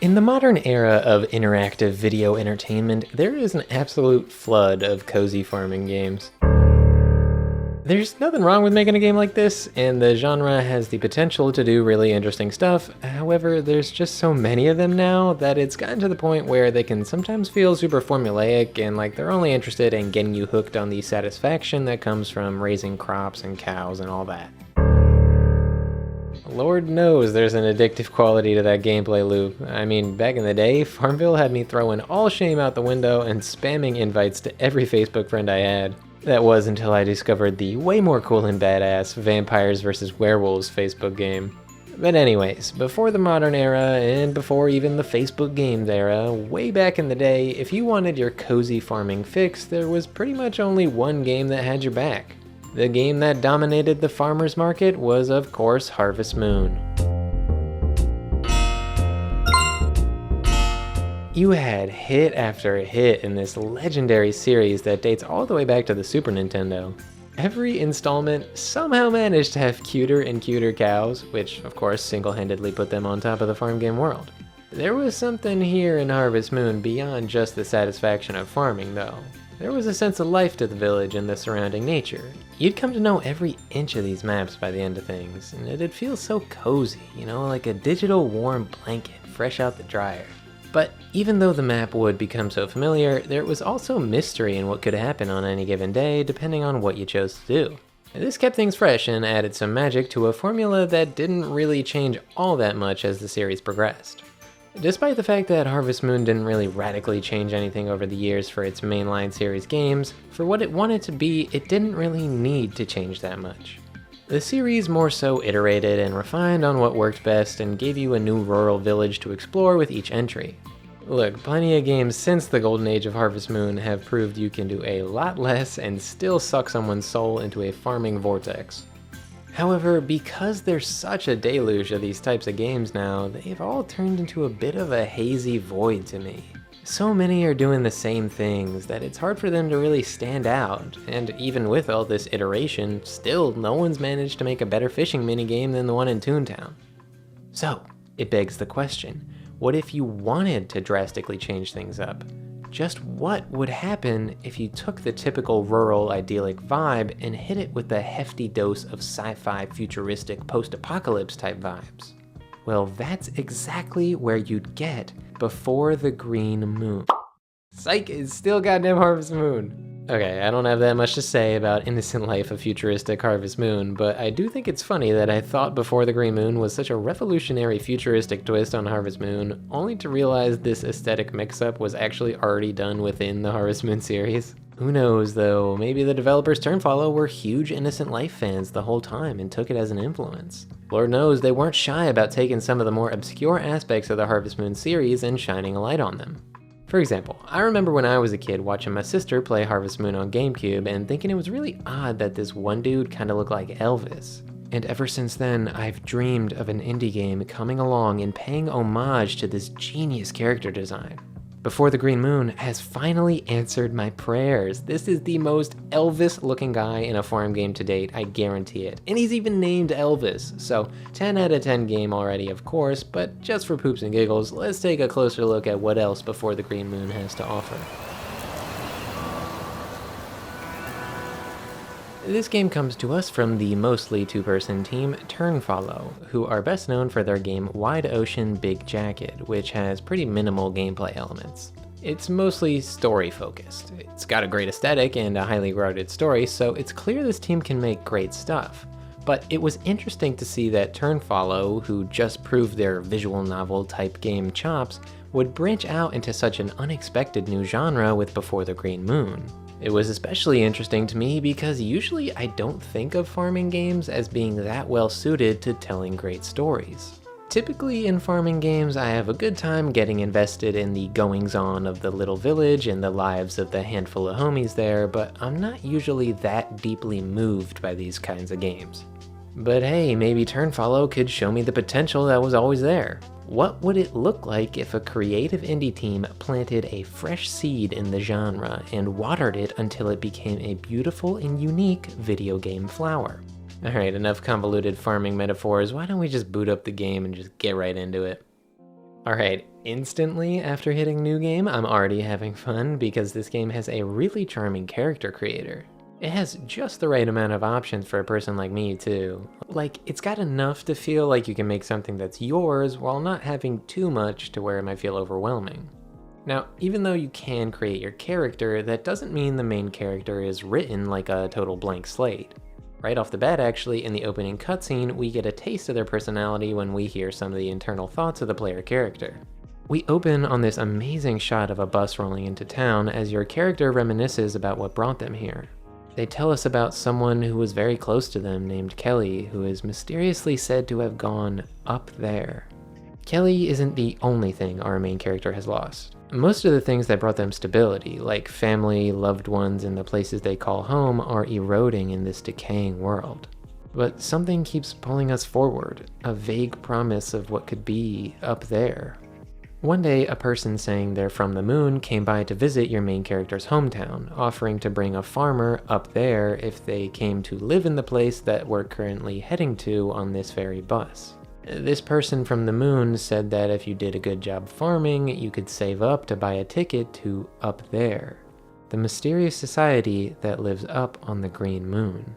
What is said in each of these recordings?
In the modern era of interactive video entertainment, there is an absolute flood of cozy farming games. There's nothing wrong with making a game like this, and the genre has the potential to do really interesting stuff. However, there's just so many of them now that it's gotten to the point where they can sometimes feel super formulaic and like they're only interested in getting you hooked on the satisfaction that comes from raising crops and cows and all that. Lord knows there's an addictive quality to that gameplay loop. I mean, back in the day, Farmville had me throwing all shame out the window and spamming invites to every Facebook friend I had. That was until I discovered the way more cool and badass Vampires vs. Werewolves Facebook game. But anyways, before the modern era, and before even the Facebook games era, way back in the day, if you wanted your cozy farming fix, there was pretty much only one game that had your back. The game that dominated the farmer's market was, of course, Harvest Moon. You had hit after hit in this legendary series that dates all the way back to the Super Nintendo. Every installment somehow managed to have cuter and cuter cows, which of course single-handedly put them on top of the farm game world. There was something here in Harvest Moon beyond just the satisfaction of farming though. There was a sense of life to the village and the surrounding nature. You'd come to know every inch of these maps by the end of things, and it'd feel so cozy, you know, like a digital warm blanket fresh out the dryer. But even though the map would become so familiar, there was also mystery in what could happen on any given day depending on what you chose to do. This kept things fresh and added some magic to a formula that didn't really change all that much as the series progressed. Despite the fact that Harvest Moon didn't really radically change anything over the years for its mainline series games, for what it wanted to be, it didn't really need to change that much. The series more so iterated and refined on what worked best and gave you a new rural village to explore with each entry. Look, plenty of games since the golden age of Harvest Moon have proved you can do a lot less and still suck someone's soul into a farming vortex. However, because there's such a deluge of these types of games now, they've all turned into a bit of a hazy void to me. So many are doing the same things that it's hard for them to really stand out, and even with all this iteration, still no one's managed to make a better fishing minigame than the one in Toontown. So, it begs the question, what if you wanted to drastically change things up? Just what would happen if you took the typical rural idyllic vibe and hit it with a hefty dose of sci-fi futuristic post-apocalypse type vibes? Well, that's exactly where you'd get Before the Green Moon. Psych, it's still goddamn Harvest Moon. Okay, I don't have that much to say about Innocent Life of Futuristic Harvest Moon, but I do think it's funny that I thought Before the Green Moon was such a revolutionary futuristic twist on Harvest Moon, only to realize this aesthetic mix-up was actually already done within the Harvest Moon series. Who knows though, maybe the developers Turnfollow were huge Innocent Life fans the whole time and took it as an influence. Lord knows they weren't shy about taking some of the more obscure aspects of the Harvest Moon series and shining a light on them. For example, I remember when I was a kid watching my sister play Harvest Moon on GameCube and thinking it was really odd that this one dude kinda looked like Elvis. And ever since then, I've dreamed of an indie game coming along and paying homage to this genius character design. Before the Green Moon has finally answered my prayers. This is the most Elvis-looking guy in a farm game to date, I guarantee it. And he's even named Elvis, so 10 out of 10 game already, of course, but just for poops and giggles, let's take a closer look at what else Before the Green Moon has to offer. This game comes to us from the mostly two-person team Turnfollow, who are best known for their game Wide Ocean Big Jacket, which has pretty minimal gameplay elements. It's mostly story-focused. It's got a great aesthetic and a highly grounded story, so it's clear this team can make great stuff. But it was interesting to see that Turnfollow, who just proved their visual novel type game chops, would branch out into such an unexpected new genre with Before the Green Moon. It was especially interesting to me because usually I don't think of farming games as being that well suited to telling great stories. Typically in farming games, I have a good time getting invested in the goings-on of the little village and the lives of the handful of homies there, but I'm not usually that deeply moved by these kinds of games. But hey, maybe Turnfollow could show me the potential that was always there. What would it look like if a creative indie team planted a fresh seed in the genre and watered it until it became a beautiful and unique video game flower? Alright, enough convoluted farming metaphors, why don't we just boot up the game and just get right into it? Alright, instantly after hitting new game, I'm already having fun because this game has a really charming character creator. It has just the right amount of options for a person like me too. Like, it's got enough to feel like you can make something that's yours while not having too much to where it might feel overwhelming. Now, even though you can create your character, that doesn't mean the main character is written like a total blank slate. Right off the bat, actually, in the opening cutscene, we get a taste of their personality when we hear some of the internal thoughts of the player character. We open on this amazing shot of a bus rolling into town as your character reminisces about what brought them here. They tell us about someone who was very close to them named Kelly, who is mysteriously said to have gone up there. Kelly isn't the only thing our main character has lost. Most of the things that brought them stability, like family, loved ones, and the places they call home, are eroding in this decaying world. But something keeps pulling us forward, a vague promise of what could be up there. One day, a person saying they're from the moon came by to visit your main character's hometown, offering to bring a farmer up there if they came to live in the place that we're currently heading to on this very bus. This person from the moon said that if you did a good job farming, you could save up to buy a ticket to up there, the mysterious society that lives up on the green moon.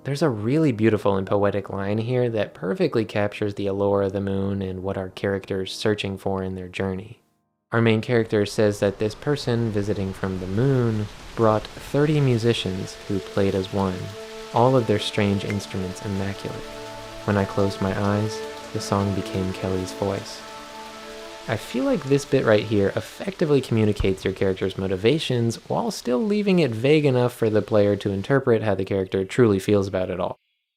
There's a really beautiful and poetic line here that perfectly captures the allure of the moon and what our character's searching for in their journey. Our main character says that this person visiting from the moon brought 30 musicians who played as one, all of their strange instruments immaculate. When I closed my eyes, the song became Kelly's voice. I feel like this bit right here effectively communicates your character's motivations while still leaving it vague enough for the player to interpret how the character truly feels about it all.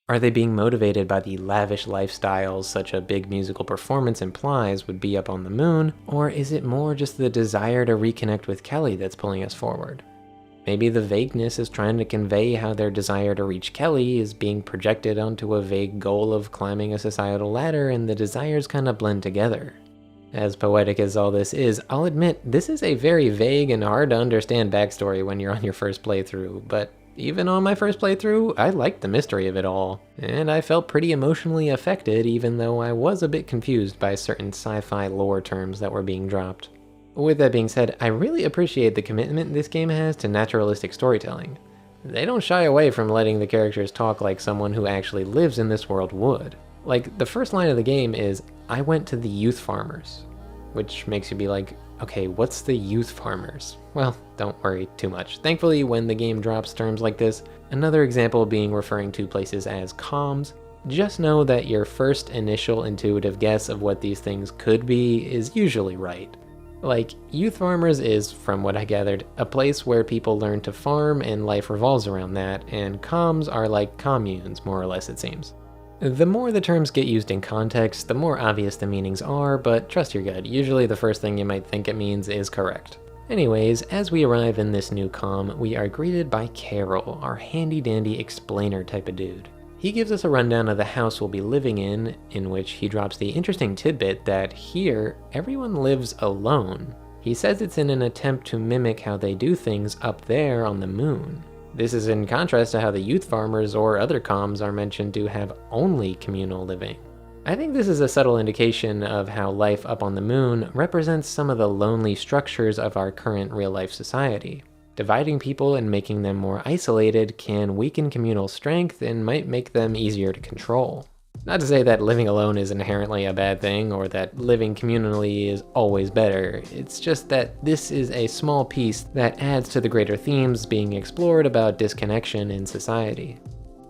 Are they being motivated by the lavish lifestyles such a big musical performance implies would be up on the moon, or is it more just the desire to reconnect with Kelly that's pulling us forward? Maybe the vagueness is trying to convey how their desire to reach Kelly is being projected onto a vague goal of climbing a societal ladder, and the desires kind of blend together. As poetic as all this is, I'll admit this is a very vague and hard to understand backstory when you're on your first playthrough, but even on my first playthrough, I liked the mystery of it all, and I felt pretty emotionally affected even though I was a bit confused by certain sci-fi lore terms that were being dropped. With that being said, I really appreciate the commitment this game has to naturalistic storytelling. They don't shy away from letting the characters talk like someone who actually lives in this world would. Like, the first line of the game is, "I went to the youth farmers," which makes you be like, okay, what's the youth farmers? Well, don't worry too much. Thankfully, when the game drops terms like this, another example being referring to places as comms, just know that your first initial intuitive guess of what these things could be is usually right. Like, youth farmers is, from what I gathered, a place where people learn to farm and life revolves around that, and comms are like communes, more or less it seems. The more the terms get used in context, the more obvious the meanings are, but trust your gut, usually the first thing you might think it means is correct. Anyways, as we arrive in this new comm, we are greeted by Carol, our handy-dandy explainer type of dude. He gives us a rundown of the house we'll be living in which he drops the interesting tidbit that here, everyone lives alone. He says it's in an attempt to mimic how they do things up there on the moon. This is in contrast to how the youth farmers or other comms are mentioned to have only communal living. I think this is a subtle indication of how life up on the moon represents some of the lonely structures of our current real-life society. Dividing people and making them more isolated can weaken communal strength and might make them easier to control. Not to say that living alone is inherently a bad thing or that living communally is always better, it's just that this is a small piece that adds to the greater themes being explored about disconnection in society.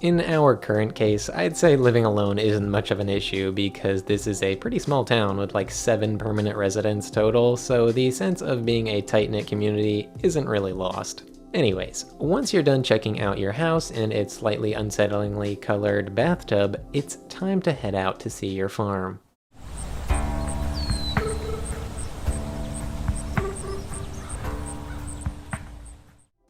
In our current case, I'd say living alone isn't much of an issue because this is a pretty small town with like 7 permanent residents total, so the sense of being a tight-knit community isn't really lost. Anyways, once you're done checking out your house and its slightly unsettlingly colored bathtub, it's time to head out to see your farm.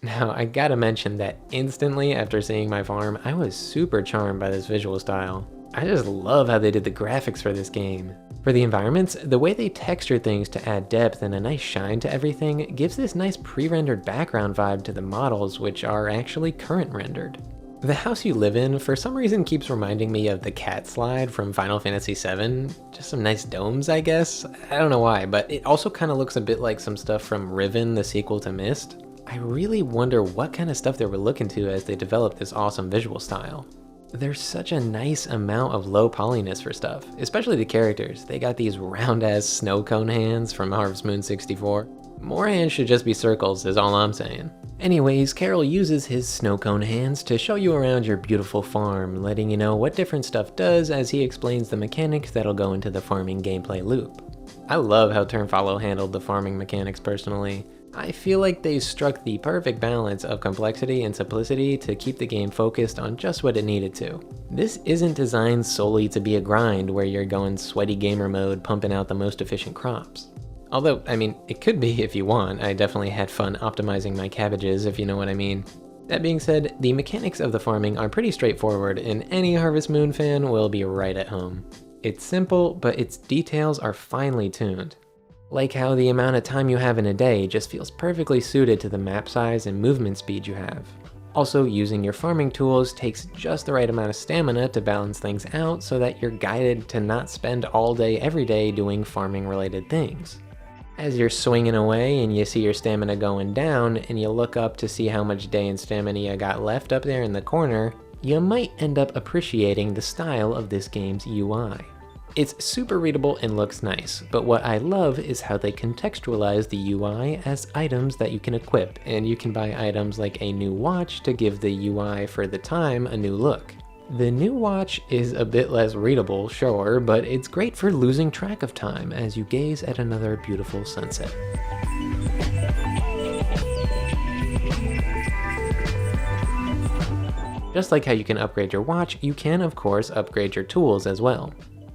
Now, I gotta mention that instantly after seeing my farm, I was super charmed by this visual style. I just love how they did the graphics for this game. For the environments, the way they texture things to add depth and a nice shine to everything gives this nice pre-rendered background vibe to the models, which are actually current rendered. The house you live in, for some reason, keeps reminding me of the cat slide from Final Fantasy VII. Just some nice domes, I guess? I don't know why, but it also kind of looks a bit like some stuff from Riven, the sequel to Myst. I really wonder what kind of stuff they were looking to as they developed this awesome visual style. There's such a nice amount of low polyness for stuff, especially the characters. They got these round-ass snow cone hands from Harvest Moon 64. More hands should just be circles is all I'm saying. Anyways, Carol uses his snow cone hands to show you around your beautiful farm, letting you know what different stuff does as he explains the mechanics that'll go into the farming gameplay loop. I love how Turnfollow handled the farming mechanics personally. I feel like they struck the perfect balance of complexity and simplicity to keep the game focused on just what it needed to. This isn't designed solely to be a grind where you're going sweaty gamer mode pumping out the most efficient crops. Although, I mean, it could be if you want. I definitely had fun optimizing my cabbages, if you know what I mean. That being said, the mechanics of the farming are pretty straightforward, and any Harvest Moon fan will be right at home. It's simple, but its details are finely tuned. Like how the amount of time you have in a day just feels perfectly suited to the map size and movement speed you have. Also, using your farming tools takes just the right amount of stamina to balance things out so that you're guided to not spend all day every day doing farming related things. As you're swinging away and you see your stamina going down and you look up to see how much day and stamina you got left up there in the corner, you might end up appreciating the style of this game's UI. It's super readable and looks nice, but what I love is how they contextualize the UI as items that you can equip, and you can buy items like a new watch to give the UI for the time a new look. The new watch is a bit less readable, sure, but it's great for losing track of time as you gaze at another beautiful sunset. Just like how you can upgrade your watch, you can of course upgrade your tools as well.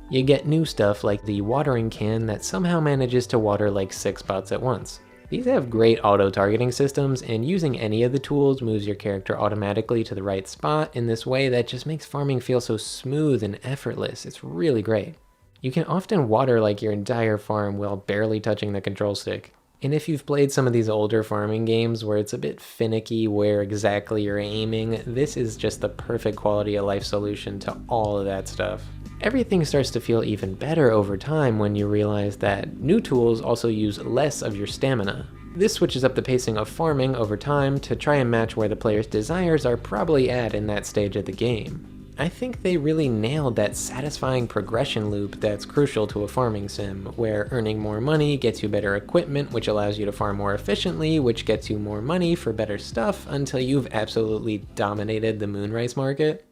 You get new stuff like the watering can that somehow manages to water like 6 spots at once. These have great auto-targeting systems, and using any of the tools moves your character automatically to the right spot in this way that just makes farming feel so smooth and effortless. It's really great. You can often water like your entire farm while barely touching the control stick. And if you've played some of these older farming games where it's a bit finicky where exactly you're aiming, this is just the perfect quality of life solution to all of that stuff. Everything starts to feel even better over time when you realize that new tools also use less of your stamina. This switches up the pacing of farming over time to try and match where the player's desires are probably at in that stage of the game. I think they really nailed that satisfying progression loop that's crucial to a farming sim, where earning more money gets you better equipment, which allows you to farm more efficiently, which gets you more money for better stuff until you've absolutely dominated the moonrise market.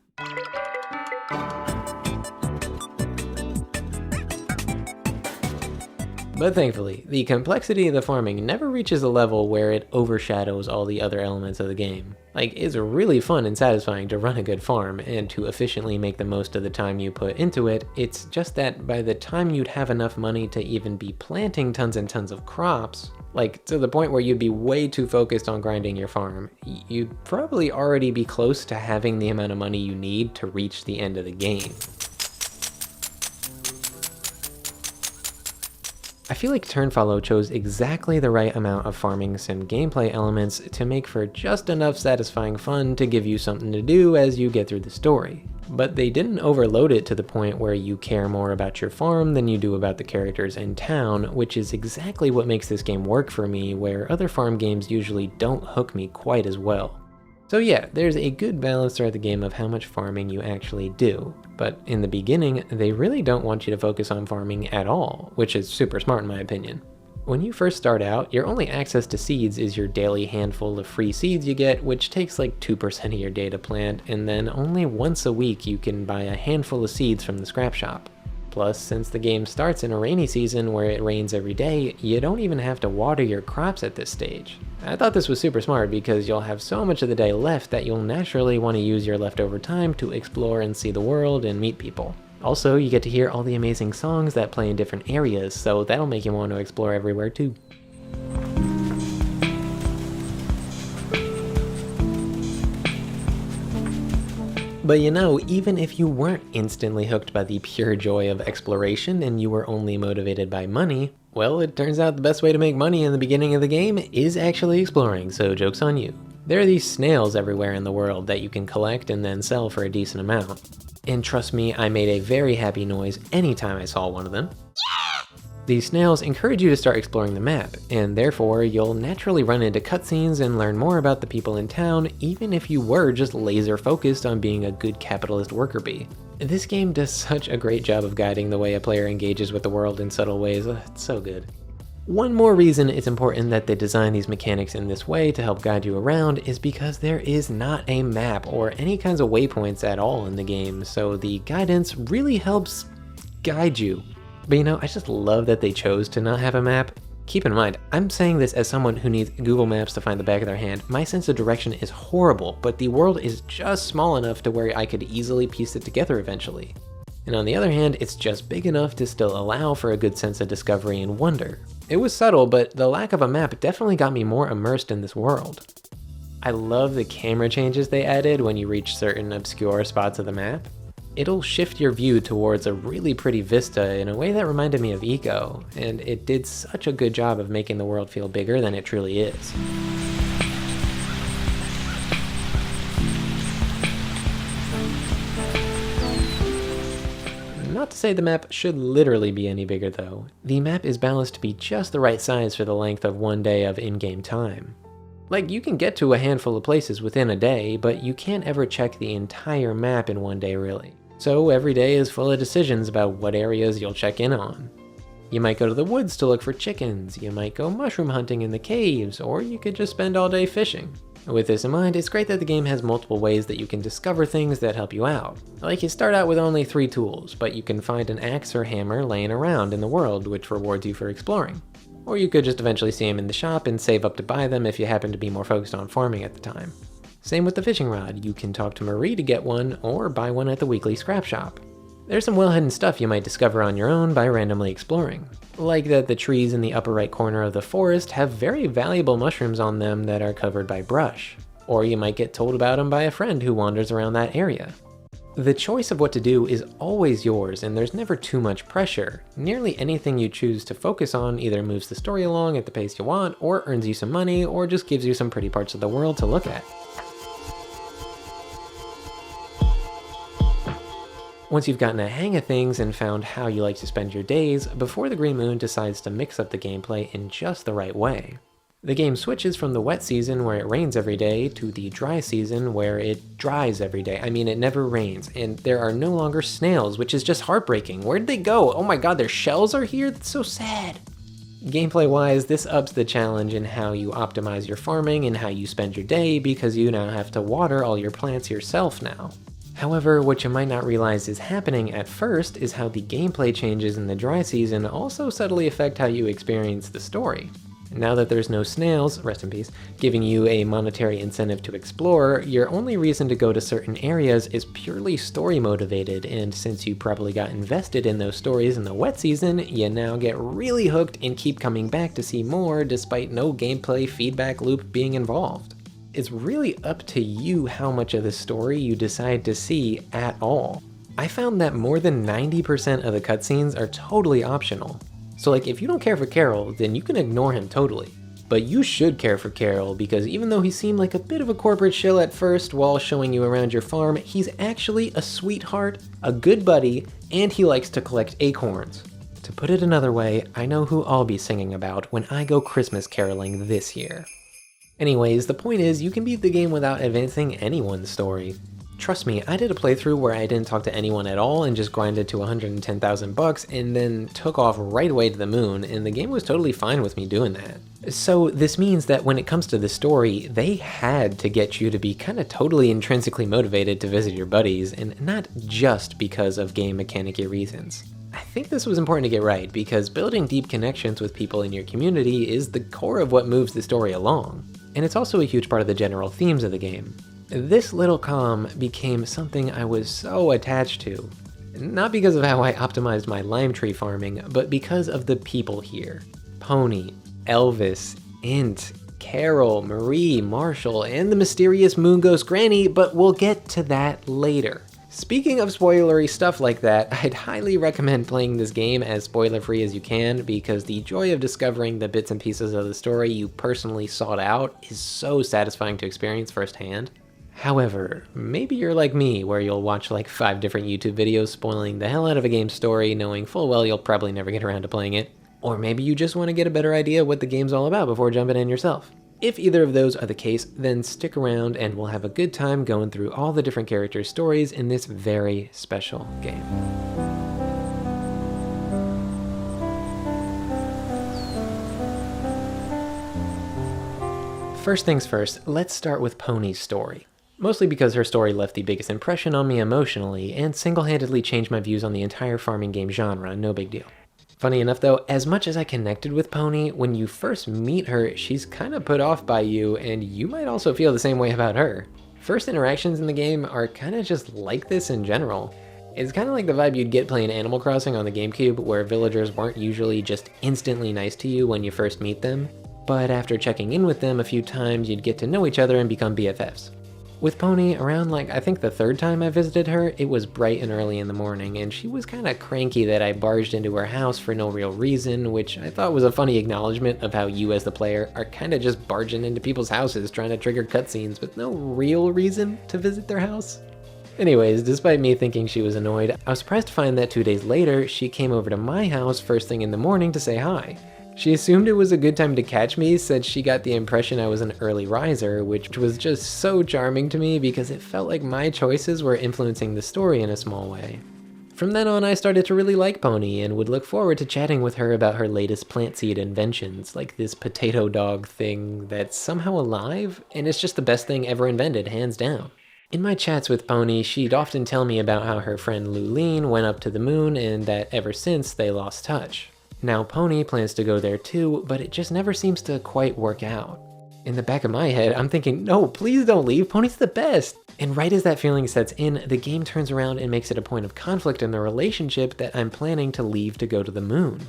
But thankfully, the complexity of the farming never reaches a level where it overshadows all the other elements of the game. Like, it's really fun and satisfying to run a good farm, and to efficiently make the most of the time you put into it. It's just that by the time you'd have enough money to even be planting tons and tons of crops, like to the point where you'd be way too focused on grinding your farm, you'd probably already be close to having the amount of money you need to reach the end of the game. I feel like Turnfollow chose exactly the right amount of farming sim gameplay elements to make for just enough satisfying fun to give you something to do as you get through the story. But they didn't overload it to the point where you care more about your farm than you do about the characters in town, which is exactly what makes this game work for me, where other farm games usually don't hook me quite as well. So yeah, there's a good balance throughout the game of how much farming you actually do, but in the beginning, they really don't want you to focus on farming at all, which is super smart in my opinion. When you first start out, your only access to seeds is your daily handful of free seeds you get, which takes like 2% of your day to plant, and then only once a week you can buy a handful of seeds from the scrap shop. Plus, since the game starts in a rainy season where it rains every day, you don't even have to water your crops at this stage. I thought this was super smart because you'll have so much of the day left that you'll naturally want to use your leftover time to explore and see the world and meet people. Also, you get to hear all the amazing songs that play in different areas, so that'll make you want to explore everywhere too. But you know, even if you weren't instantly hooked by the pure joy of exploration and you were only motivated by money, well, it turns out the best way to make money in the beginning of the game is actually exploring, so joke's on you. There are these snails everywhere in the world that you can collect and then sell for a decent amount. And trust me, I made a very happy noise anytime I saw one of them. These snails encourage you to start exploring the map, and therefore you'll naturally run into cutscenes and learn more about the people in town, even if you were just laser focused on being a good capitalist worker bee. This game does such a great job of guiding the way a player engages with the world in subtle ways. It's so good. One more reason it's important that they design these mechanics in this way to help guide you around is because there is not a map or any kinds of waypoints at all in the game, so the guidance really helps guide you. But you know, I just love that they chose to not have a map. Keep in mind, I'm saying this as someone who needs Google Maps to find the back of their hand. My sense of direction is horrible, but the world is just small enough to where I could easily piece it together eventually. And on the other hand, it's just big enough to still allow for a good sense of discovery and wonder. It was subtle, but the lack of a map definitely got me more immersed in this world. I love the camera changes they added when you reach certain obscure spots of the map. It'll shift your view towards a really pretty vista in a way that reminded me of Eco, and it did such a good job of making the world feel bigger than it truly is. Not to say the map should literally be any bigger though. The map is balanced to be just the right size for the length of one day of in-game time. Like, you can get to a handful of places within a day, but you can't ever check the entire map in one day really. So every day is full of decisions about what areas you'll check in on. You might go to the woods to look for chickens, you might go mushroom hunting in the caves, or you could just spend all day fishing. With this in mind, it's great that the game has multiple ways that you can discover things that help you out. Like, you start out with only 3 tools, but you can find an axe or hammer laying around in the world, which rewards you for exploring. Or you could just eventually see them in the shop and save up to buy them if you happen to be more focused on farming at the time. Same with the fishing rod, you can talk to Marie to get one, or buy one at the weekly scrap shop. There's some well-hidden stuff you might discover on your own by randomly exploring. Like that the trees in the upper right corner of the forest have very valuable mushrooms on them that are covered by brush. Or you might get told about them by a friend who wanders around that area. The choice of what to do is always yours, and there's never too much pressure. Nearly anything you choose to focus on either moves the story along at the pace you want, or earns you some money, or just gives you some pretty parts of the world to look at. Once you've gotten a hang of things and found how you like to spend your days, Before the Green Moon decides to mix up the gameplay in just the right way. The game switches from the wet season where it rains every day to the dry season where it dries every day. I mean, it never rains, and there are no longer snails, which is just heartbreaking. Where did they go? Oh my god, their shells are here? That's so sad. Gameplay-wise, this ups the challenge in how you optimize your farming and how you spend your day because you now have to water all your plants yourself now. However, what you might not realize is happening at first is how the gameplay changes in the dry season also subtly affect how you experience the story. Now that there's no snails, rest in peace, giving you a monetary incentive to explore, your only reason to go to certain areas is purely story motivated, and since you probably got invested in those stories in the wet season, you now get really hooked and keep coming back to see more despite no gameplay feedback loop being involved. It's really up to you how much of the story you decide to see at all. I found that more than 90% of the cutscenes are totally optional. So like, if you don't care for Carol, then you can ignore him totally. But you should care for Carol because even though he seemed like a bit of a corporate shill at first while showing you around your farm, he's actually a sweetheart, a good buddy, and he likes to collect acorns. To put it another way, I know who I'll be singing about when I go Christmas caroling this year. Anyways, the point is, you can beat the game without advancing anyone's story. Trust me, I did a playthrough where I didn't talk to anyone at all and just grinded to 110,000 bucks and then took off right away to the moon, and the game was totally fine with me doing that. So this means that when it comes to the story, they had to get you to be kinda totally intrinsically motivated to visit your buddies, and not just because of game mechanic-y reasons. I think this was important to get right, because building deep connections with people in your community is the core of what moves the story along. And it's also a huge part of the general themes of the game. This little comm became something I was so attached to. Not because of how I optimized my lime tree farming, but because of the people here. Pony, Elvis, Int, Carol, Marie, Marshall, and the mysterious moon ghost Granny, but we'll get to that later. Speaking of spoilery stuff like that, I'd highly recommend playing this game as spoiler-free as you can, because the joy of discovering the bits and pieces of the story you personally sought out is so satisfying to experience firsthand. However, maybe you're like me, where you'll watch like 5 different YouTube videos spoiling the hell out of a game's story, knowing full well you'll probably never get around to playing it. Or maybe you just want to get a better idea of what the game's all about before jumping in yourself. If either of those are the case, then stick around and we'll have a good time going through all the different characters' stories in this very special game. First things first, let's start with Pony's story. Mostly because her story left the biggest impression on me emotionally and single-handedly changed my views on the entire farming game genre, no big deal. Funny enough though, as much as I connected with Pony, when you first meet her, she's kinda put off by you, and you might also feel the same way about her. First interactions in the game are kinda just like this in general. It's kinda like the vibe you'd get playing Animal Crossing on the GameCube, where villagers weren't usually just instantly nice to you when you first meet them, but after checking in with them a few times, you'd get to know each other and become BFFs. With Pony, around I think the 3rd time I visited her, it was bright and early in the morning, and she was kinda cranky that I barged into her house for no real reason, which I thought was a funny acknowledgement of how you as the player are kinda just barging into people's houses trying to trigger cutscenes with no real reason to visit their house. Anyways, despite me thinking she was annoyed, I was surprised to find that 2 days later, she came over to my house first thing in the morning to say hi. She assumed it was a good time to catch me, said she got the impression I was an early riser, which was just so charming to me because it felt like my choices were influencing the story in a small way. From then on, I started to really like Pony and would look forward to chatting with her about her latest plant seed inventions, like this potato dog thing that's somehow alive, and it's just the best thing ever invented, hands down. In my chats with Pony, she'd often tell me about how her friend Luline went up to the moon and that ever since they lost touch. Now Pony plans to go there too, but it just never seems to quite work out. In the back of my head, I'm thinking, no, please don't leave, Pony's the best! And right as that feeling sets in, the game turns around and makes it a point of conflict in the relationship that I'm planning to leave to go to the moon.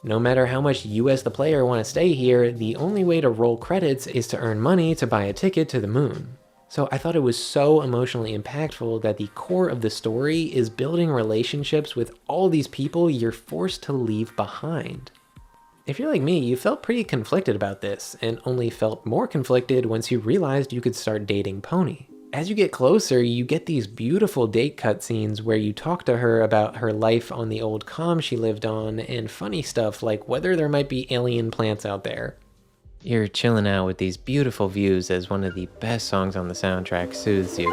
No matter how much you as the player want to stay here, the only way to roll credits is to earn money to buy a ticket to the moon. So I thought it was so emotionally impactful that the core of the story is building relationships with all these people you're forced to leave behind. If you're like me, you felt pretty conflicted about this, and only felt more conflicted once you realized you could start dating Pony. As you get closer, you get these beautiful date cutscenes where you talk to her about her life on the old comm she lived on, and funny stuff like whether there might be alien plants out there. You're chilling out with these beautiful views as one of the best songs on the soundtrack soothes you.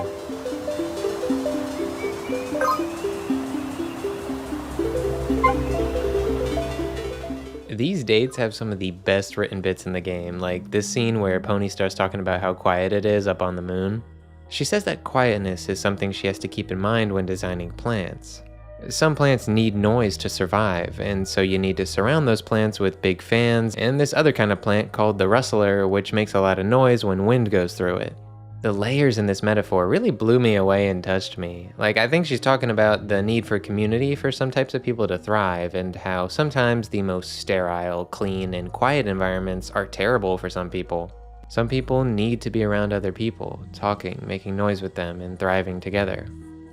These dates have some of the best written bits in the game, like this scene where Pony starts talking about how quiet it is up on the moon. She says that quietness is something she has to keep in mind when designing plants. Some plants need noise to survive, and so you need to surround those plants with big fans and this other kind of plant called the rustler, which makes a lot of noise when wind goes through it. The layers in this metaphor really blew me away and touched me. I think she's talking about the need for community for some types of people to thrive, and how sometimes the most sterile, clean, and quiet environments are terrible for some people. Some people need to be around other people, talking, making noise with them, and thriving together.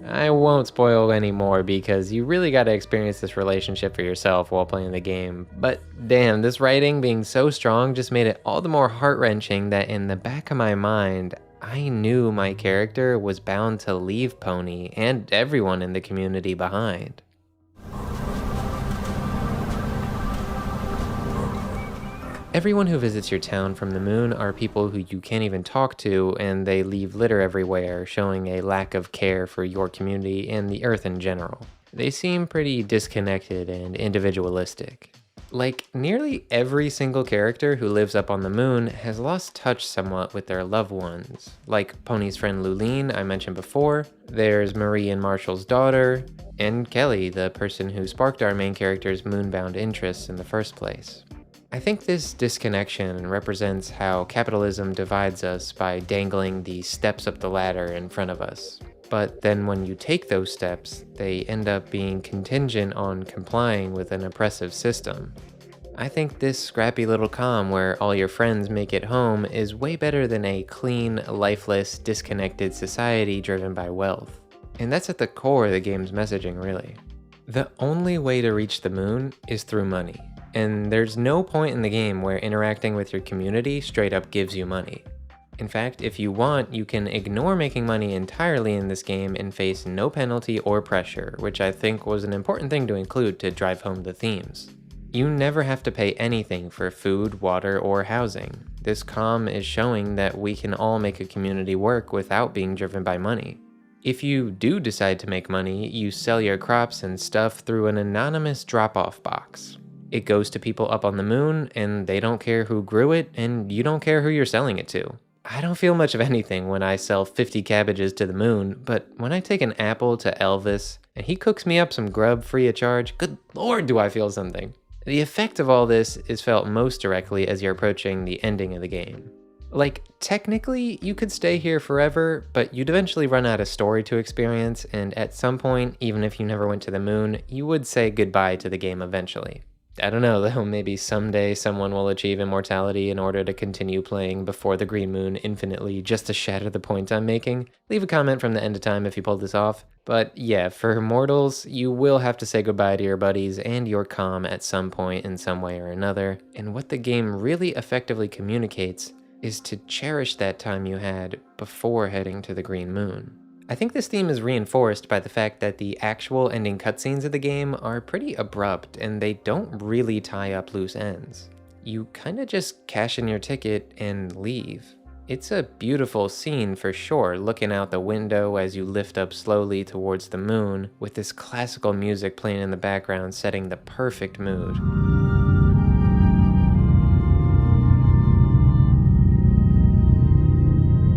I won't spoil any more because you really gotta experience this relationship for yourself while playing the game, but damn, this writing being so strong just made it all the more heart-wrenching that in the back of my mind, I knew my character was bound to leave Pony and everyone in the community behind. Everyone who visits your town from the moon are people who you can't even talk to, and they leave litter everywhere, showing a lack of care for your community and the Earth in general. They seem pretty disconnected and individualistic. Nearly every single character who lives up on the moon has lost touch somewhat with their loved ones. Like Pony's friend Luline I mentioned before, there's Marie and Marshall's daughter, and Kelly, the person who sparked our main character's moonbound interests in the first place. I think this disconnection represents how capitalism divides us by dangling the steps up the ladder in front of us. But then when you take those steps, they end up being contingent on complying with an oppressive system. I think this scrappy little comm where all your friends make it home is way better than a clean, lifeless, disconnected society driven by wealth. And that's at the core of the game's messaging, really. The only way to reach the moon is through money, and there's no point in the game where interacting with your community straight up gives you money. In fact, if you want, you can ignore making money entirely in this game and face no penalty or pressure, which I think was an important thing to include to drive home the themes. You never have to pay anything for food, water, or housing. This comm is showing that we can all make a community work without being driven by money. If you do decide to make money, you sell your crops and stuff through an anonymous drop-off box. It goes to people up on the moon, and they don't care who grew it, and you don't care who you're selling it to. I don't feel much of anything when I sell 50 cabbages to the moon, but when I take an apple to Elvis and he cooks me up some grub free of charge, good lord do I feel something. The effect of all this is felt most directly as you're approaching the ending of the game. Like, technically, you could stay here forever, but you'd eventually run out of story to experience, and at some point, even if you never went to the moon, you would say goodbye to the game eventually. I don't know though, maybe someday someone will achieve immortality in order to continue playing Before the Green Moon infinitely just to shatter the point I'm making. Leave a comment from the end of time if you pulled this off. But yeah, for mortals, you will have to say goodbye to your buddies and your comm at some point in some way or another. And what the game really effectively communicates is to cherish that time you had before heading to the Green Moon. I think this theme is reinforced by the fact that the actual ending cutscenes of the game are pretty abrupt and they don't really tie up loose ends. You kinda just cash in your ticket and leave. It's a beautiful scene for sure, looking out the window as you lift up slowly towards the moon, with this classical music playing in the background setting the perfect mood.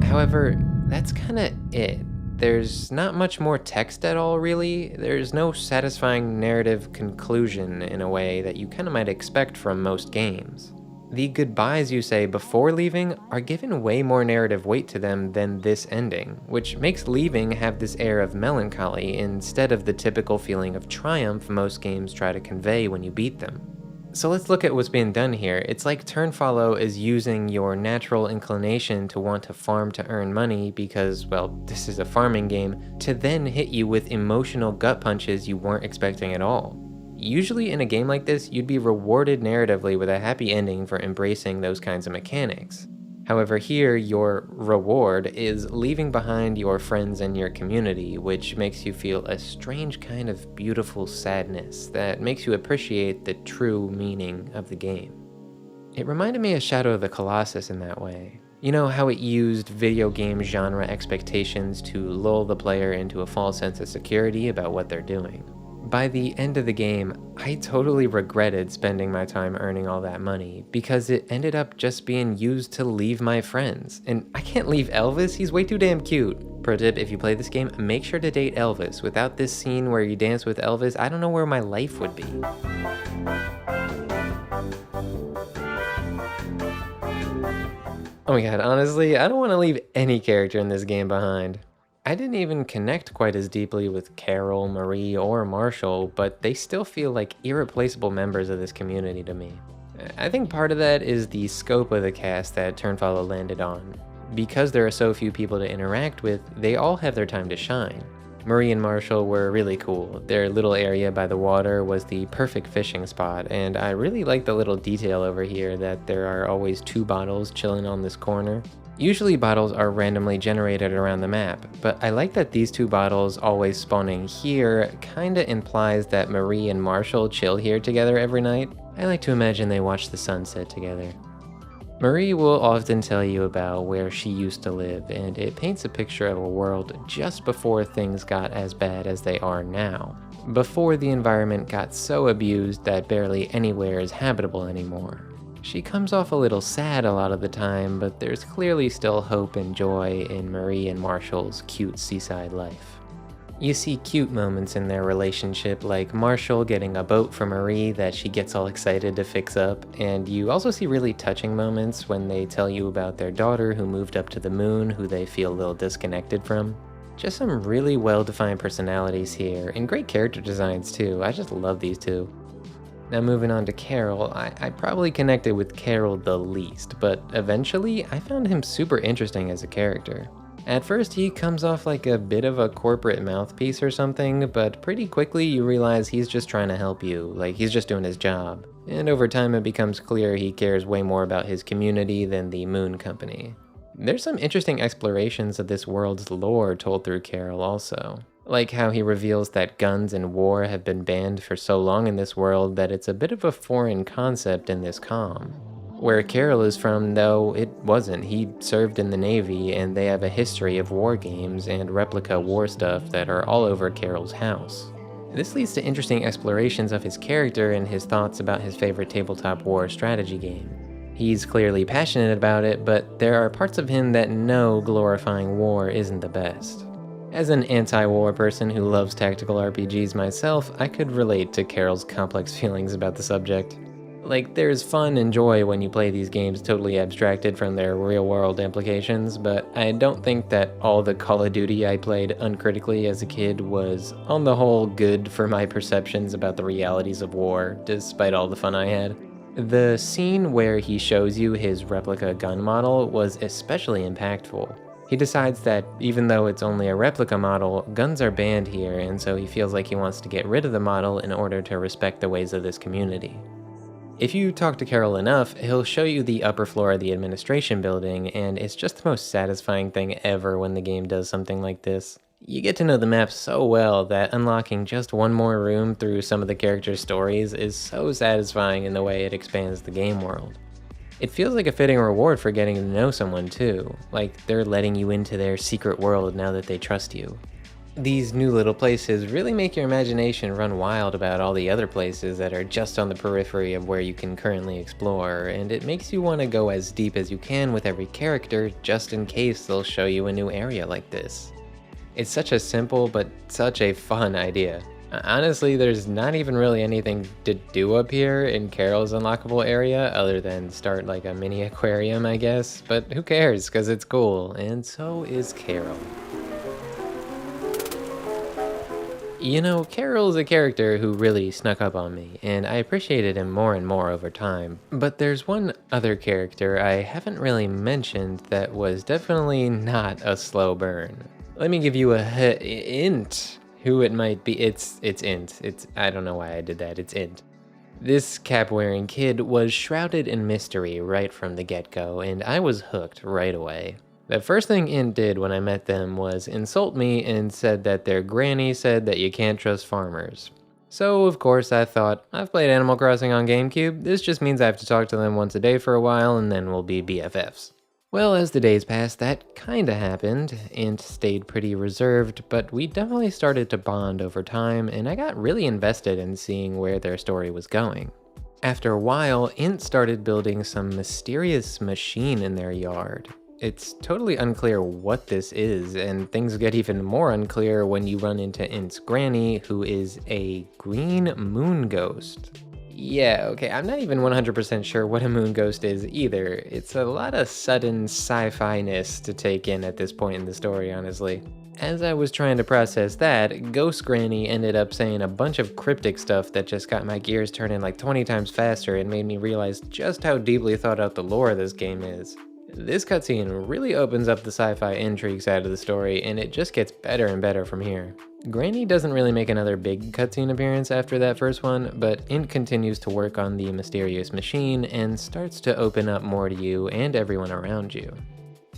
However, that's kinda it. There's not much more text at all, really. There's no satisfying narrative conclusion in a way that you kinda might expect from most games. The goodbyes you say before leaving are given way more narrative weight to them than this ending, which makes leaving have this air of melancholy instead of the typical feeling of triumph most games try to convey when you beat them. So let's look at what's being done here. It's like turn follow is using your natural inclination to want to farm to earn money because, well, this is a farming game, to then hit you with emotional gut punches you weren't expecting at all. Usually in a game like this, you'd be rewarded narratively with a happy ending for embracing those kinds of mechanics. However, here, your reward is leaving behind your friends and your community, which makes you feel a strange kind of beautiful sadness that makes you appreciate the true meaning of the game. It reminded me of Shadow of the Colossus in that way. You know how it used video game genre expectations to lull the player into a false sense of security about what they're doing. By the end of the game, I totally regretted spending my time earning all that money because it ended up just being used to leave my friends. And I can't leave Elvis, he's way too damn cute. Pro tip, if you play this game, make sure to date Elvis. Without this scene where you dance with Elvis, I don't know where my life would be. Oh my god, honestly, I don't want to leave any character in this game behind. I didn't even connect quite as deeply with Carol, Marie, or Marshall, but they still feel like irreplaceable members of this community to me. I think part of that is the scope of the cast that Turnfollow landed on. Because there are so few people to interact with, they all have their time to shine. Marie and Marshall were really cool. Their little area by the water was the perfect fishing spot, and I really like the little detail over here that there are always 2 bottles chilling on this corner. Usually bottles are randomly generated around the map, but I like that these 2 bottles always spawning here kinda implies that Marie and Marshall chill here together every night. I like to imagine they watch the sunset together. Marie will often tell you about where she used to live, and it paints a picture of a world just before things got as bad as they are now. Before the environment got so abused that barely anywhere is habitable anymore. She comes off a little sad a lot of the time, but there's clearly still hope and joy in Marie and Marshall's cute seaside life. You see cute moments in their relationship, like Marshall getting a boat for Marie that she gets all excited to fix up, and you also see really touching moments when they tell you about their daughter who moved up to the moon, who they feel a little disconnected from. Just some really well-defined personalities here, and great character designs too. I just love these 2. Now moving on to Carol, I probably connected with Carol the least, but eventually I found him super interesting as a character. At first, he comes off like a bit of a corporate mouthpiece or something, but pretty quickly you realize he's just trying to help you, like he's just doing his job. And over time it becomes clear he cares way more about his community than the Moon Company. There's some interesting explorations of this world's lore told through Carol also. Like how he reveals that guns and war have been banned for so long in this world that it's a bit of a foreign concept in this comm. Where Carol is from, though, it wasn't. He served in the Navy, and they have a history of war games and replica war stuff that are all over Carol's house. This leads to interesting explorations of his character and his thoughts about his favorite tabletop war strategy game. He's clearly passionate about it, but there are parts of him that know glorifying war isn't the best. As an anti-war person who loves tactical RPGs myself, I could relate to Carol's complex feelings about the subject. Like, there's fun and joy when you play these games totally abstracted from their real-world implications, but I don't think that all the Call of Duty I played uncritically as a kid was, on the whole, good for my perceptions about the realities of war, despite all the fun I had. The scene where he shows you his replica gun model was especially impactful. He decides that even though it's only a replica model, guns are banned here, and so he feels like he wants to get rid of the model in order to respect the ways of this community. If you talk to Carol enough, he'll show you the upper floor of the administration building, and it's just the most satisfying thing ever when the game does something like this. You get to know the map so well that unlocking just one more room through some of the characters' stories is so satisfying in the way it expands the game world. It feels like a fitting reward for getting to know someone too, like they're letting you into their secret world now that they trust you. These new little places really make your imagination run wild about all the other places that are just on the periphery of where you can currently explore, and it makes you want to go as deep as you can with every character just in case they'll show you a new area like this. It's such a simple but such a fun idea. Honestly, there's not even really anything to do up here in Carol's unlockable area other than start like a mini aquarium, I guess, but who cares because it's cool, and so is Carol. You know, Carol's a character who really snuck up on me, and I appreciated him more and more over time. But there's one other character I haven't really mentioned that was definitely not a slow burn. Let me give you a hint who it might be. It's Int. I don't know why I did that. It's Int. This cap-wearing kid was shrouded in mystery right from the get-go, and I was hooked right away. The first thing Int did when I met them was insult me and said that their granny said that you can't trust farmers. So of course I thought, I've played Animal Crossing on GameCube, this just means I have to talk to them once a day for a while and then we'll be BFFs. Well, as the days passed, that kinda happened. Int stayed pretty reserved, but we definitely started to bond over time, and I got really invested in seeing where their story was going. After a while, Int started building some mysterious machine in their yard. It's totally unclear what this is, and things get even more unclear when you run into Int's granny, who is a green moon ghost. Yeah, okay, I'm not even 100% sure what a moon ghost is either. It's a lot of sudden sci-fi-ness to take in at this point in the story, honestly. As I was trying to process that, Ghost Granny ended up saying a bunch of cryptic stuff that just got my gears turning like 20 times faster and made me realize just how deeply thought out the lore of this game is. This cutscene really opens up the sci-fi intrigue side of the story, and it just gets better and better from here. Granny doesn't really make another big cutscene appearance after that first one, but Int continues to work on the mysterious machine and starts to open up more to you and everyone around you.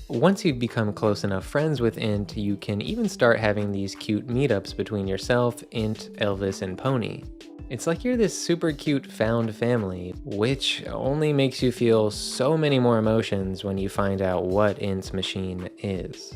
Once you've become close enough friends with Int, you can even start having these cute meetups between yourself, Int, Elvis, and Pony. It's like you're this super cute found family, which only makes you feel so many more emotions when you find out what Int's machine is.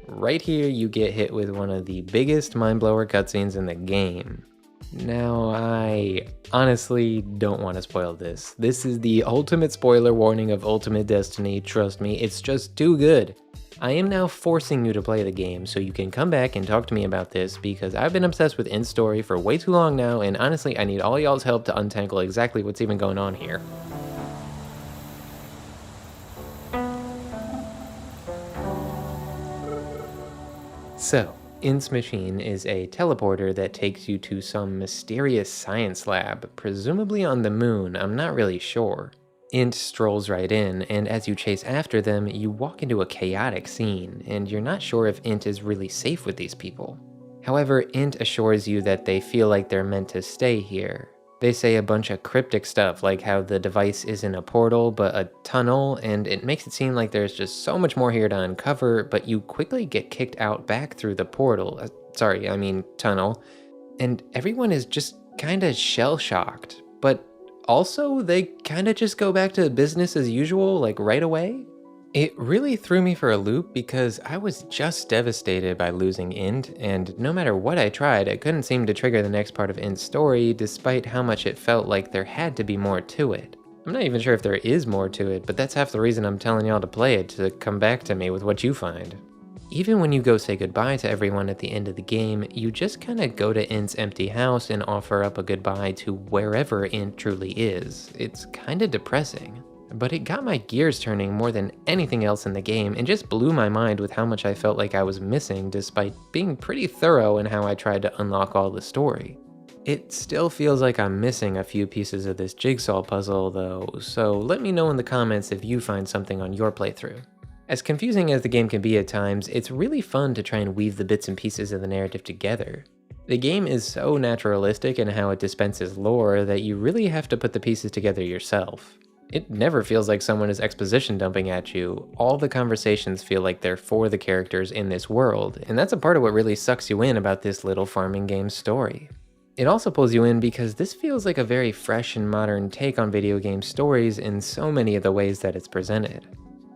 Right here, you get hit with one of the biggest mind-blower cutscenes in the game. Now, I honestly don't want to spoil this. This is the ultimate spoiler warning of Ultimate Destiny, trust me, it's just too good. I am now forcing you to play the game so you can come back and talk to me about this because I've been obsessed with Int's story for way too long now, and honestly, I need all y'all's help to untangle exactly what's even going on here. So, Int's machine is a teleporter that takes you to some mysterious science lab, presumably on the moon, I'm not really sure. Int strolls right in, and as you chase after them, you walk into a chaotic scene, and you're not sure if Int is really safe with these people. However, Int assures you that they feel like they're meant to stay here. They say a bunch of cryptic stuff like how the device isn't a portal but a tunnel, and it makes it seem like there's just so much more here to uncover, but you quickly get kicked out back through the portal, tunnel, and everyone is just kinda shell-shocked, but also they kinda just go back to business as usual, like right away. It really threw me for a loop because I was just devastated by losing Int, and no matter what I tried, I couldn't seem to trigger the next part of Int's story despite how much it felt like there had to be more to it. I'm not even sure if there is more to it, but that's half the reason I'm telling y'all to play it, to come back to me with what you find. Even when you go say goodbye to everyone at the end of the game, you just kinda go to Int's empty house and offer up a goodbye to wherever Int truly is. It's kinda depressing. But it got my gears turning more than anything else in the game and just blew my mind with how much I felt like I was missing despite being pretty thorough in how I tried to unlock all the story. It still feels like I'm missing a few pieces of this jigsaw puzzle though, so let me know in the comments if you find something on your playthrough. As confusing as the game can be at times, it's really fun to try and weave the bits and pieces of the narrative together. The game is so naturalistic in how it dispenses lore that you really have to put the pieces together yourself. It never feels like someone is exposition dumping at you. All the conversations feel like they're for the characters in this world, and that's a part of what really sucks you in about this little farming game story. It also pulls you in because this feels like a very fresh and modern take on video game stories in so many of the ways that it's presented.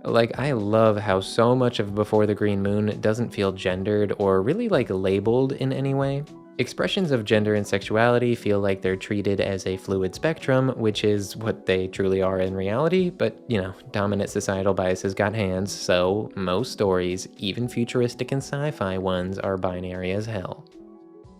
Like, I love how so much of Before the Green Moon doesn't feel gendered or really like labeled in any way. Expressions of gender and sexuality feel like they're treated as a fluid spectrum, which is what they truly are in reality, but you know, dominant societal biases got hands, so most stories, even futuristic and sci-fi ones, are binary as hell.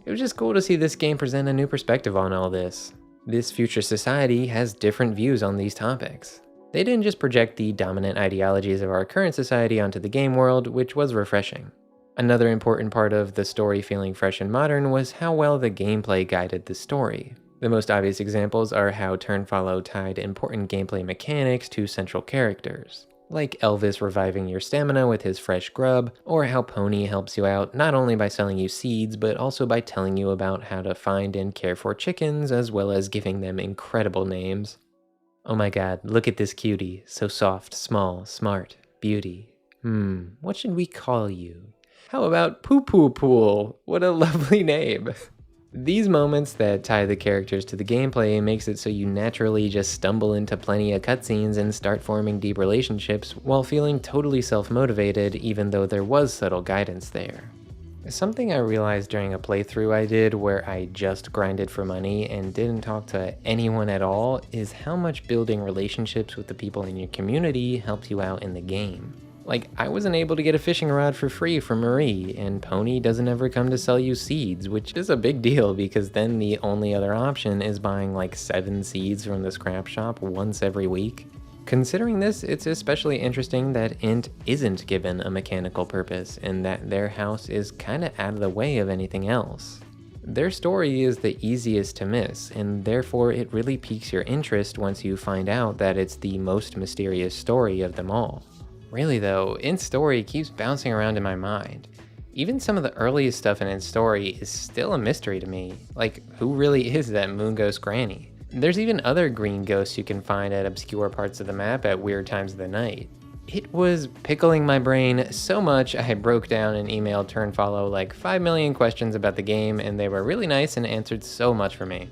It was just cool to see this game present a new perspective on all this. This future society has different views on these topics. They didn't just project the dominant ideologies of our current society onto the game world, which was refreshing. Another important part of the story feeling fresh and modern was how well the gameplay guided the story. The most obvious examples are how turn follow tied important gameplay mechanics to central characters, like Elvis reviving your stamina with his fresh grub, or how Pony helps you out not only by selling you seeds, but also by telling you about how to find and care for chickens, as well as giving them incredible names. Oh my god, look at this cutie, so soft, small, smart, beauty. What should we call you? How about Poo Poo Pool? What a lovely name. These moments that tie the characters to the gameplay makes it so you naturally just stumble into plenty of cutscenes and start forming deep relationships while feeling totally self-motivated even though there was subtle guidance there. Something I realized during a playthrough I did where I just grinded for money and didn't talk to anyone at all is how much building relationships with the people in your community helps you out in the game. Like, I wasn't able to get a fishing rod for free from Marie, and Pony doesn't ever come to sell you seeds, which is a big deal because then the only other option is buying like 7 seeds from the scrap shop once every week. Considering this, it's especially interesting that Int isn't given a mechanical purpose and that their house is kinda out of the way of anything else. Their story is the easiest to miss, and therefore it really piques your interest once you find out that it's the most mysterious story of them all. Really though, Int's story keeps bouncing around in my mind. Even some of the earliest stuff in Int's story is still a mystery to me, like who really is that moon ghost granny? There's even other green ghosts you can find at obscure parts of the map at weird times of the night. It was pickling my brain so much I broke down and emailed Turnfollow like 5 million questions about the game, and they were really nice and answered so much for me.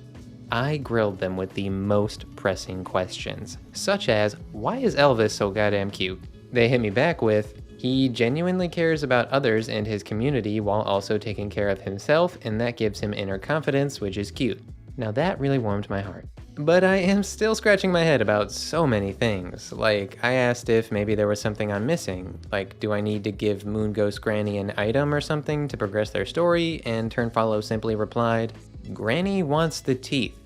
I grilled them with the most pressing questions, such as, why is Elvis so goddamn cute? They hit me back with, he genuinely cares about others and his community while also taking care of himself, and that gives him inner confidence, which is cute. Now that really warmed my heart. But I am still scratching my head about so many things. Like, I asked if maybe there was something I'm missing. Like, do I need to give Moon Ghost Granny an item or something to progress their story? And Turnfollow simply replied, Granny wants the teeth.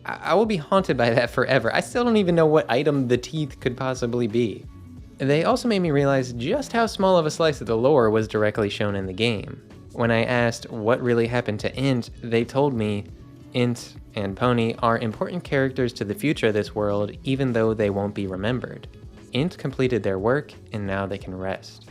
I will be haunted by that forever. I still don't even know what item the teeth could possibly be. They also made me realize just how small of a slice of the lore was directly shown in the game. When I asked what really happened to Int, they told me, Int and Pony are important characters to the future of this world, even though they won't be remembered. Int completed their work, and now they can rest.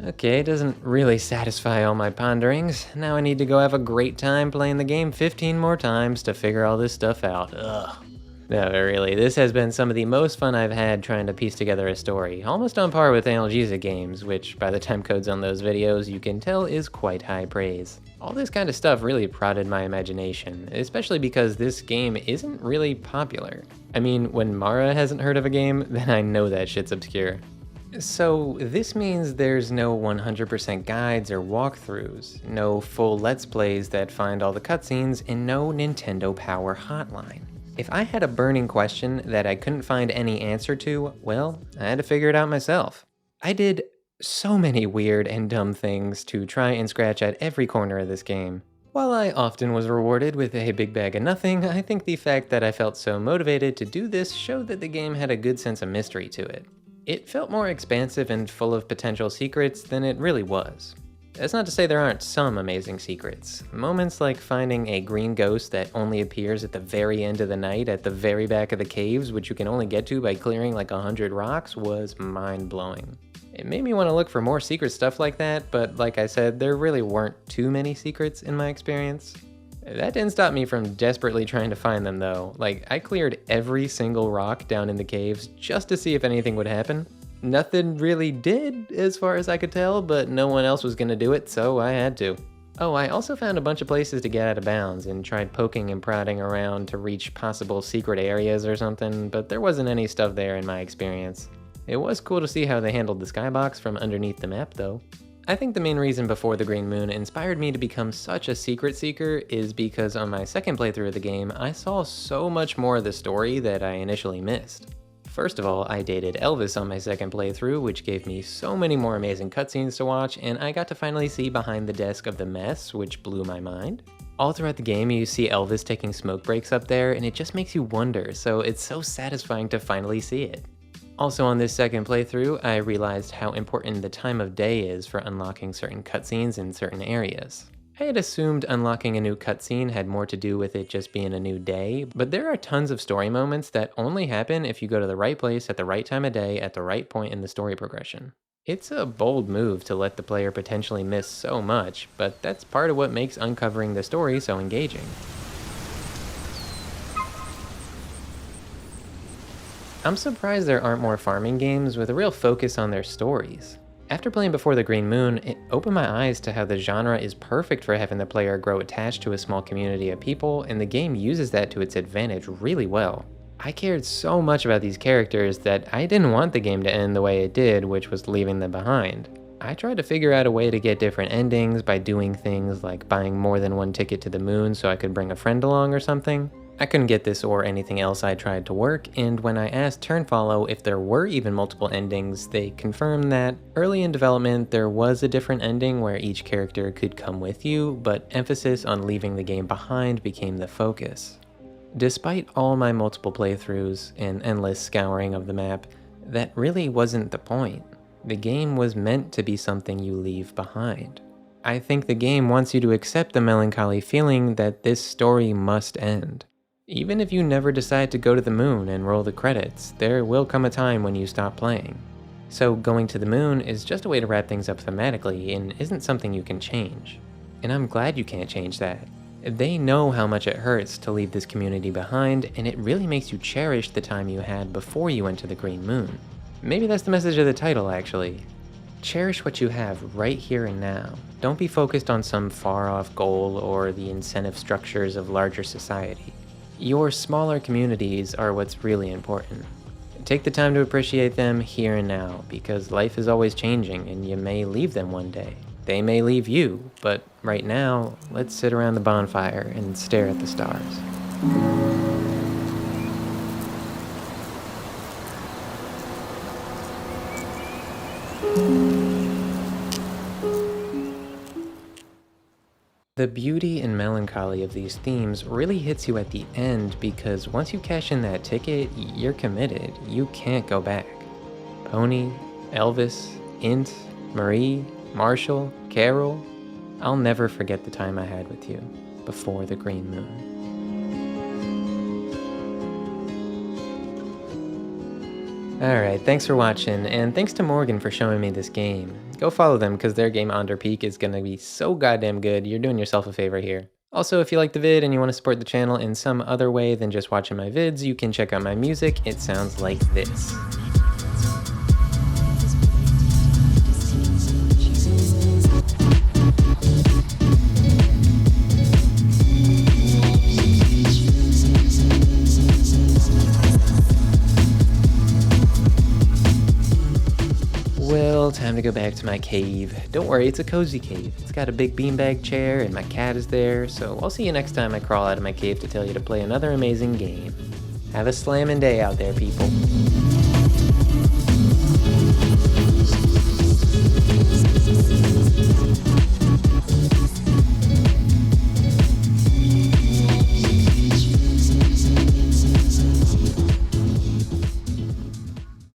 Okay, doesn't really satisfy all my ponderings. Now I need to go have a great time playing the game 15 more times to figure all this stuff out. Ugh. No, really, this has been some of the most fun I've had trying to piece together a story, almost on par with analgesia games, which by the time codes on those videos you can tell is quite high praise. All this kind of stuff really prodded my imagination, especially because this game isn't really popular. I mean, when Mara hasn't heard of a game, then I know that shit's obscure. So this means there's no 100% guides or walkthroughs, no full Let's Plays that find all the cutscenes, and no Nintendo Power hotline. If I had a burning question that I couldn't find any answer to, well, I had to figure it out myself. I did so many weird and dumb things to try and scratch at every corner of this game. While I often was rewarded with a big bag of nothing, I think the fact that I felt so motivated to do this showed that the game had a good sense of mystery to it. It felt more expansive and full of potential secrets than it really was. That's not to say there aren't some amazing secrets. Moments like finding a green ghost that only appears at the very end of the night at the very back of the caves, which you can only get to by clearing like 100 rocks, was mind-blowing. It made me want to look for more secret stuff like that, but like I said, there really weren't too many secrets in my experience. That didn't stop me from desperately trying to find them though. Like, I cleared every single rock down in the caves just to see if anything would happen. Nothing really did, as far as I could tell, but no one else was gonna do it, so I had to. Oh, I also found a bunch of places to get out of bounds and tried poking and prodding around to reach possible secret areas or something, but there wasn't any stuff there in my experience. It was cool to see how they handled the skybox from underneath the map though. I think the main reason Before the Green Moon inspired me to become such a secret seeker is because on my second playthrough of the game, I saw so much more of the story that I initially missed. First of all, I dated Elvis on my second playthrough, which gave me so many more amazing cutscenes to watch, and I got to finally see behind the desk of the mess, which blew my mind. All throughout the game, you see Elvis taking smoke breaks up there, and it just makes you wonder, so it's so satisfying to finally see it. Also on this second playthrough, I realized how important the time of day is for unlocking certain cutscenes in certain areas. I had assumed unlocking a new cutscene had more to do with it just being a new day, but there are tons of story moments that only happen if you go to the right place at the right time of day at the right point in the story progression. It's a bold move to let the player potentially miss so much, but that's part of what makes uncovering the story so engaging. I'm surprised there aren't more farming games with a real focus on their stories. After playing Before the Green Moon, it opened my eyes to how the genre is perfect for having the player grow attached to a small community of people, and the game uses that to its advantage really well. I cared so much about these characters that I didn't want the game to end the way it did, which was leaving them behind. I tried to figure out a way to get different endings by doing things like buying more than one ticket to the moon so I could bring a friend along or something. I couldn't get this or anything else I tried to work, and when I asked Turnfollow if there were even multiple endings, they confirmed that early in development there was a different ending where each character could come with you, but emphasis on leaving the game behind became the focus. Despite all my multiple playthroughs and endless scouring of the map, that really wasn't the point. The game was meant to be something you leave behind. I think the game wants you to accept the melancholy feeling that this story must end. Even if you never decide to go to the moon and roll the credits, there will come a time when you stop playing. So going to the moon is just a way to wrap things up thematically and isn't something you can change. And I'm glad you can't change that. They know how much it hurts to leave this community behind, and it really makes you cherish the time you had before you went to the Green Moon. Maybe that's the message of the title, actually. Cherish what you have right here and now. Don't be focused on some far-off goal or the incentive structures of larger society. Your smaller communities are what's really important. Take the time to appreciate them here and now, because life is always changing and you may leave them one day. They may leave you, but right now, let's sit around the bonfire and stare at the stars. The beauty and melancholy of these themes really hits you at the end because once you cash in that ticket, you're committed. You can't go back. Pony, Elvis, Int, Marie, Marshall, Carol, I'll never forget the time I had with you before the Green Moon. Alright, thanks for watching, and thanks to Morgan for showing me this game. Go follow them, because their game Onder Peak is gonna be so goddamn good, you're doing yourself a favor here. Also, if you like the vid and you want to support the channel in some other way than just watching my vids, you can check out my music. It sounds like this. Well, time to go back to my cave. Don't worry, it's a cozy cave. It's got a big beanbag chair and my cat is there, so I'll see you next time I crawl out of my cave to tell you to play another amazing game. Have a slammin' day out there, people.